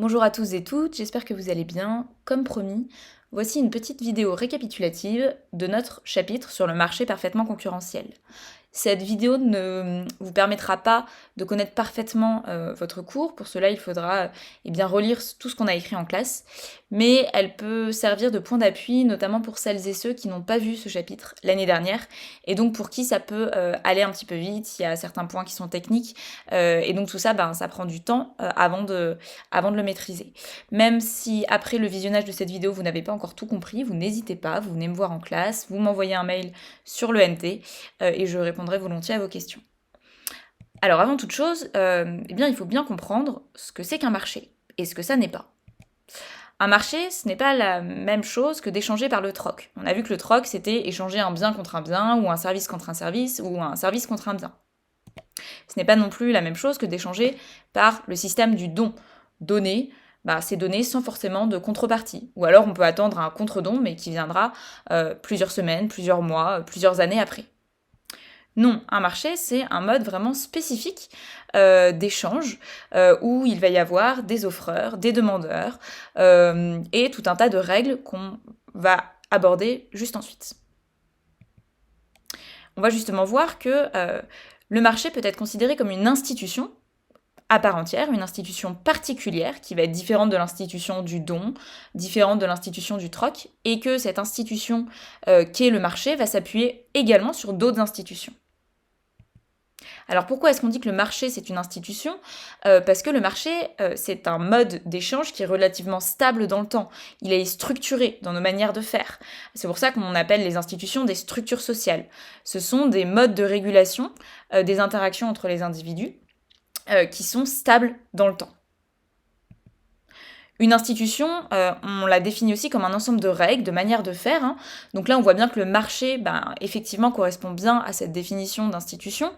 Bonjour à tous et toutes, j'espère que vous allez bien. Comme promis, voici une petite vidéo récapitulative de notre chapitre sur le marché parfaitement concurrentiel. Cette vidéo ne vous permettra pas de connaître parfaitement votre cours, pour cela il faudra eh bien, relire tout ce qu'on a écrit en classe, mais elle peut servir de point d'appui, notamment pour celles et ceux qui n'ont pas vu ce chapitre l'année dernière, et donc pour qui ça peut aller un petit peu vite, il y a certains points qui sont techniques, et donc tout ça, ça prend du temps avant de le maîtriser. Même si après le visionnage de cette vidéo, vous n'avez pas encore tout compris, vous n'hésitez pas, vous venez me voir en classe, vous m'envoyez un mail sur le NT, et je répondrai volontiers à vos questions. Alors avant toute chose, eh bien, il faut bien comprendre ce que c'est qu'un marché et ce que ça n'est pas. Un marché, ce n'est pas la même chose que d'échanger par le troc. On a vu que le troc, c'était échanger un bien contre un bien, ou un service contre un service, ou un service contre un bien. Ce n'est pas non plus la même chose que d'échanger par le système du don. Donner, c'est donner sans forcément de contrepartie. Ou alors on peut attendre un contre-don, mais qui viendra plusieurs semaines, plusieurs mois, plusieurs années après. Non, un marché, c'est un mode vraiment spécifique d'échange où il va y avoir des offreurs, des demandeurs et tout un tas de règles qu'on va aborder juste ensuite. On va justement voir que le marché peut être considéré comme une institution à part entière, une institution particulière qui va être différente de l'institution du don, différente de l'institution du troc, et que cette institution qu'est le marché va s'appuyer également sur d'autres institutions. Alors pourquoi est-ce qu'on dit que le marché c'est une institution Parce que le marché c'est un mode d'échange qui est relativement stable dans le temps. Il est structuré dans nos manières de faire. C'est pour ça qu'on appelle les institutions des structures sociales. Ce sont des modes de régulation des interactions entre les individus qui sont stables dans le temps. Une institution, on la définit aussi comme un ensemble de règles, de manières de faire, hein. Donc là, on voit bien que le marché, effectivement, correspond bien à cette définition d'institution,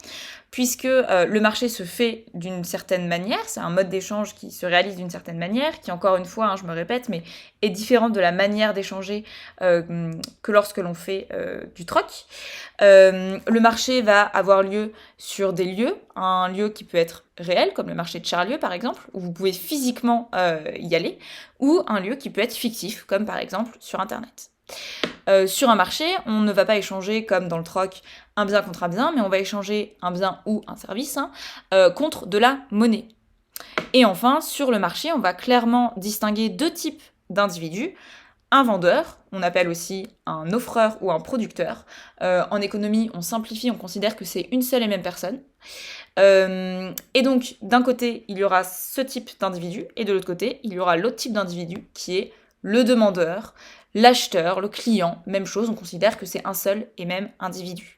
puisque le marché se fait d'une certaine manière, c'est un mode d'échange qui se réalise d'une certaine manière, qui, encore une fois, hein, je me répète, mais est différente de la manière d'échanger que lorsque l'on fait du troc. Le marché va avoir lieu sur des lieux, un lieu qui peut être réel, comme le marché de Charlieu par exemple, où vous pouvez physiquement y aller, ou un lieu qui peut être fictif, comme par exemple sur Internet. Sur un marché, on ne va pas échanger comme dans le troc un bien contre un bien, mais on va échanger un bien ou un service contre de la monnaie. Et enfin, sur le marché, on va clairement distinguer deux types d'individus. Un vendeur, on appelle aussi un offreur ou un producteur. En économie, on simplifie, on considère que c'est une seule et même personne. Et donc, d'un côté, il y aura ce type d'individu, et de l'autre côté, il y aura l'autre type d'individu qui est le demandeur, l'acheteur, le client. Même chose, on considère que c'est un seul et même individu.